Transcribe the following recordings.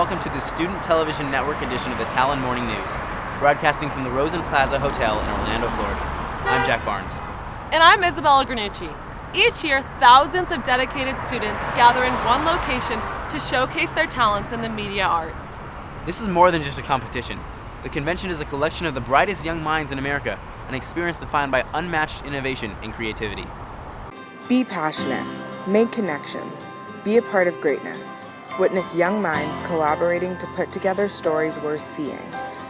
welcome to the Student Television Network edition of the Talon Morning News, broadcasting from the Rosen Plaza Hotel in Orlando, Florida. I'm Jack Barnes. And I'm Isabella Granucci. Each year, thousands of dedicated students gather in one location to showcase their talents in the media arts. This is more than just a competition. The convention is a collection of the brightest young minds in America, an experience defined by unmatched innovation and creativity. Be passionate, make connections, be a part of greatness. Witness young minds collaborating to put together stories worth seeing,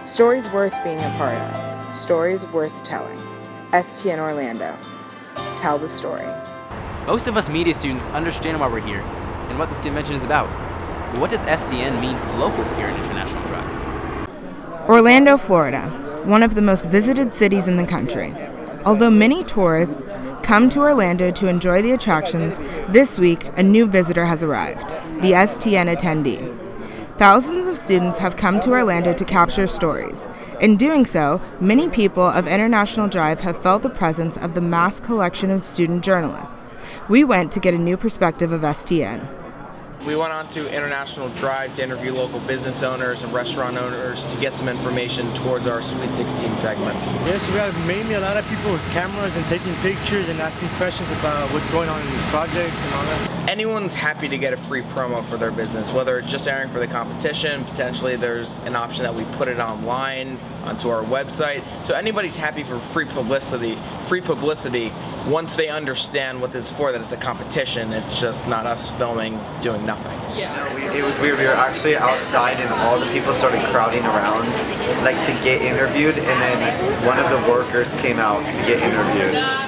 stories worth being a part of, stories worth telling. STN Orlando. Tell the story. Most of us media students understand why we're here and what this convention is about. But what does STN mean to the locals here in International Drive? Orlando, Florida, one of the most visited cities in the country. Although many tourists come to Orlando to enjoy the attractions, this week a new visitor has arrived, the STN attendee. Thousands of students have come to Orlando to capture stories. In doing so, many people of International Drive have felt the presence of the mass collection of student journalists. We went to get a new perspective of STN. We went on to International Drive to interview local business owners and restaurant owners to get some information towards our Sweet 16 segment. Yes, we have mainly a lot of people with cameras and taking pictures and asking questions about what's going on in this project and all that. Anyone's happy to get a free promo for their business, whether it's just airing for the competition. Potentially there's an option that we put it online onto our website. So anybody's happy for free publicity once they understand what this is for, that it's a competition. It's just not us filming doing nothing. It was weird. We were actually outside and all the people started crowding around like to get interviewed, and then one of the workers came out to get interviewed.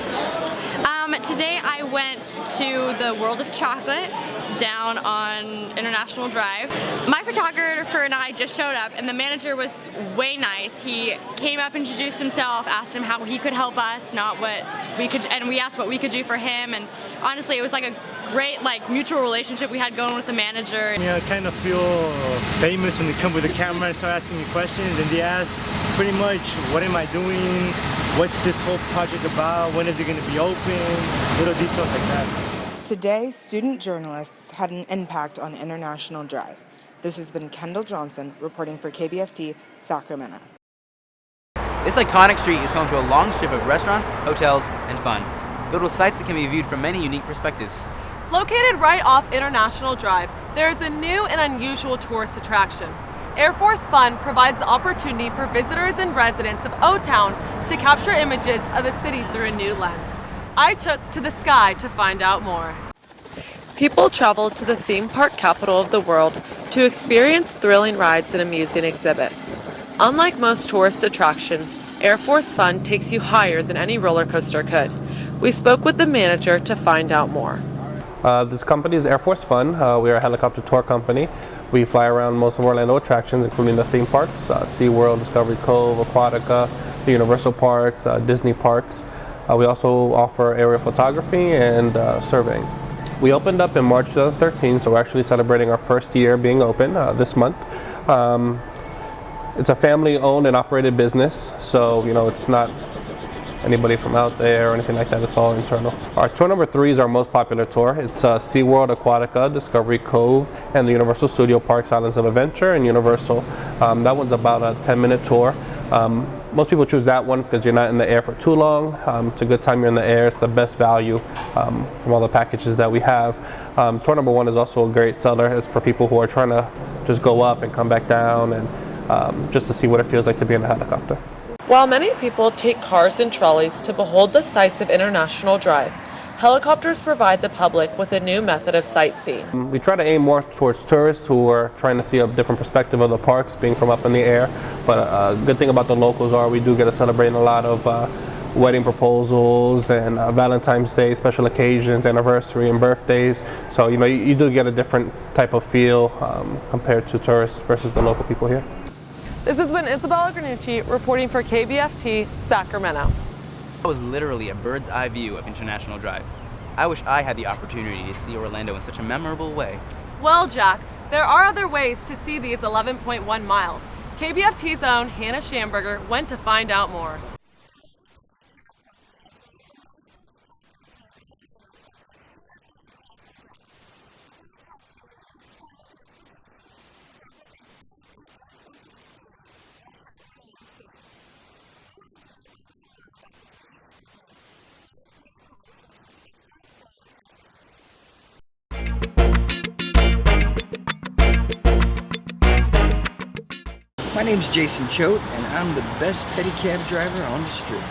Today I went to the World of Chocolate down on International Drive. My photographer and I just showed up, and the manager was way nice. He came up, introduced himself, asked him how he could help us, not what we could, and we asked what we could do for him. And honestly, it was like a great mutual relationship we had going with the manager. I kind of feel famous when they come with a camera and start asking me questions, and they ask pretty much, what am I doing? What's this whole project about? When is it going to be open? Little details like that. Today, student journalists had an impact on International Drive. This has been Kendall Johnson reporting for KBFT, Sacramento. This iconic street is home to a long strip of restaurants, hotels, and fun, filled with sights that can be viewed from many unique perspectives. Located right off International Drive, there is a new and unusual tourist attraction. Air Force Fun provides the opportunity for visitors and residents of O-Town to capture images of the city through a new lens. I took to the sky to find out more. People travel to the theme park capital of the world to experience thrilling rides and amusing exhibits. Unlike most tourist attractions, Air Force Fun takes you higher than any roller coaster could. We spoke with the manager to find out more. This company is Air Force Fun. We are a helicopter tour company. We fly around most of Orlando attractions, including the theme parks, SeaWorld, Discovery Cove, Aquatica, the Universal Parks, Disney parks. We also offer aerial photography and surveying. We opened up in March 2013, so we're actually celebrating our first year being open this month. It's a family-owned and operated business, so it's not anybody from out there or anything like that. It's all internal. Our tour number 3 is our most popular tour. It's SeaWorld, Aquatica, Discovery Cove, and the Universal Studio Parks Islands of Adventure and Universal. That one's about a 10-minute tour. Most people choose that one because you're not in the air for too long. It's a good time you're in the air. It's the best value from all the packages that we have. Tour number 1 is also a great seller. It's for people who are trying to just go up and come back down and just to see what it feels like to be in a helicopter. While many people take cars and trolleys to behold the sights of International Drive, helicopters provide the public with a new method of sightseeing. We try to aim more towards tourists who are trying to see a different perspective of the parks, being from up in the air. But a good thing about the locals are we do get to celebrate a lot of wedding proposals and Valentine's Day, special occasions, anniversary, and birthdays. So you do get a different type of feel compared to tourists versus the local people here. This has been Isabella Granucci reporting for KBFT, Sacramento. That was literally a bird's eye view of International Drive. I wish I had the opportunity to see Orlando in such a memorable way. Well, Jack, there are other ways to see these 11.1 miles. KBFT's own Hannah Schamberger went to find out more. My name's Jason Choate, and I'm the best pedicab driver on the strip.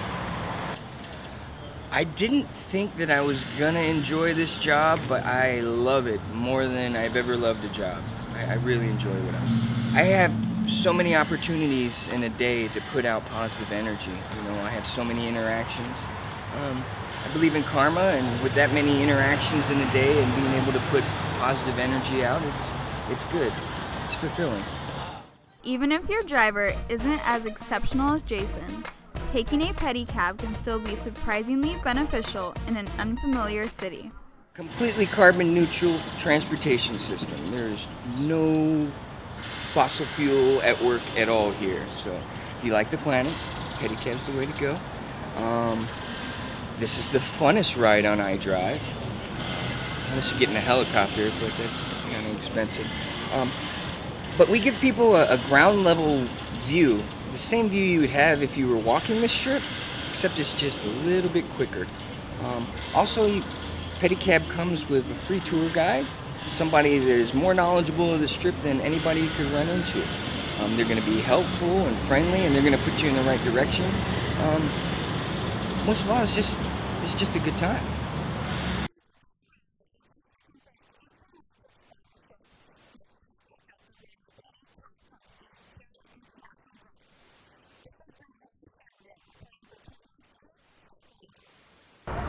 I didn't think that I was gonna enjoy this job, but I love it more than I've ever loved a job. I really enjoy what I'm doing. I have so many opportunities in a day to put out positive energy. You know, I have so many interactions. I believe in karma, and with that many interactions in a day and being able to put positive energy out, it's good. It's fulfilling. Even if your driver isn't as exceptional as Jason, taking a pedicab can still be surprisingly beneficial in an unfamiliar city. Completely carbon neutral transportation system. There's no fossil fuel at work at all here. So if you like the planet, pedicab's the way to go. This is the funnest ride on iDrive. Unless you're getting a helicopter, but that's kind of expensive. But we give people a ground level view, the same view you would have if you were walking the strip, except it's just a little bit quicker. Also, Pedicab comes with a free tour guide, somebody that is more knowledgeable of the strip than anybody you could run into. They're going to be helpful and friendly, and they're going to put you in the right direction. Most of all, it's just a good time.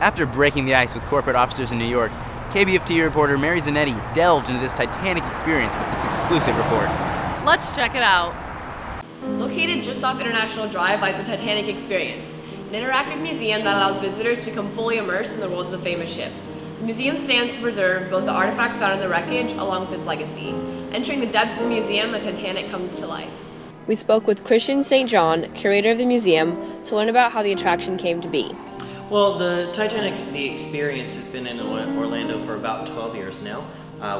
After breaking the ice with corporate officers in New York, KBFT reporter Mary Zanetti delved into this Titanic experience with its exclusive report. Let's check it out. Located just off International Drive lies the Titanic Experience, an interactive museum that allows visitors to become fully immersed in the world of the famous ship. The museum stands to preserve both the artifacts found in the wreckage along with its legacy. Entering the depths of the museum, the Titanic comes to life. We spoke with Christian St. John, curator of the museum, to learn about how the attraction came to be. Well, the Titanic, the experience, has been in Orlando for about 12 years now.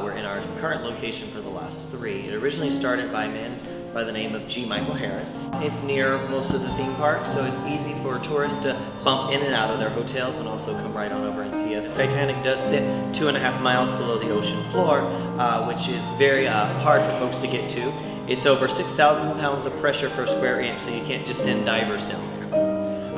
We're in our current location for the last 3. It originally started by a man by the name of G. Michael Harris. It's near most of the theme parks, so it's easy for tourists to bump in and out of their hotels and also come right on over and see us. The Titanic does sit 2.5 miles below the ocean floor, which is very hard for folks to get to. It's over 6,000 pounds of pressure per square inch, so you can't just send divers down there.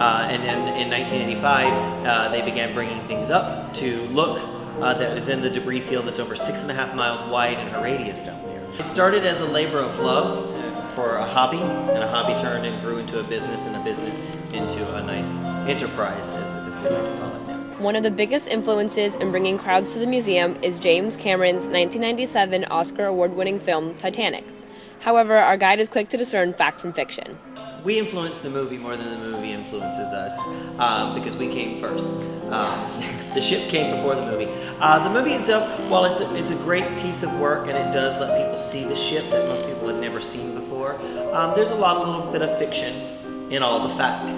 And then in 1985, they began bringing things up to look that is in the debris field that's over 6.5 miles wide in a radius down there. It started as a labor of love for a hobby, and a hobby turned and grew into a business, and a business into a nice enterprise, as we like to call it now. One of the biggest influences in bringing crowds to the museum is James Cameron's 1997 Oscar award-winning film, Titanic. However, our guide is quick to discern fact from fiction. We influence the movie more than the movie influences us, because we came first. The ship came before the movie. The movie itself, while it's a great piece of work and it does let people see the ship that most people had never seen before, there's a little bit of fiction in all the fact.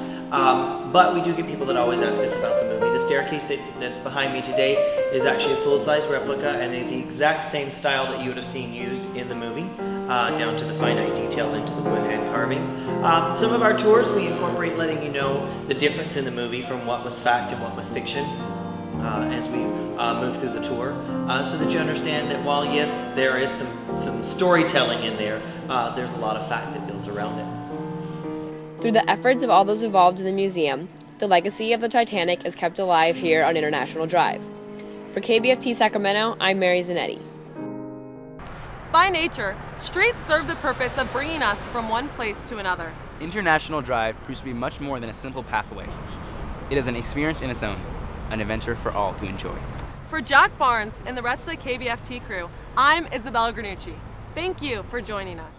But we do get people that always ask us about the movie. The staircase that's behind me today is actually a full-size replica, and the exact same style that you would have seen used in the movie, down to the finite detail into the wood hand carvings. Some of our tours, we incorporate letting you know the difference in the movie from what was fact and what was fiction as we move through the tour, so that you understand that while, yes, there is some storytelling in there, there's a lot of fact that builds around it. Through the efforts of all those involved in the museum, the legacy of the Titanic is kept alive here on International Drive. For KBFT Sacramento, I'm Mary Zanetti. By nature, streets serve the purpose of bringing us from one place to another. International Drive proves to be much more than a simple pathway. It is an experience in its own, an adventure for all to enjoy. For Jack Barnes and the rest of the KBFT crew, I'm Isabella Granucci. Thank you for joining us.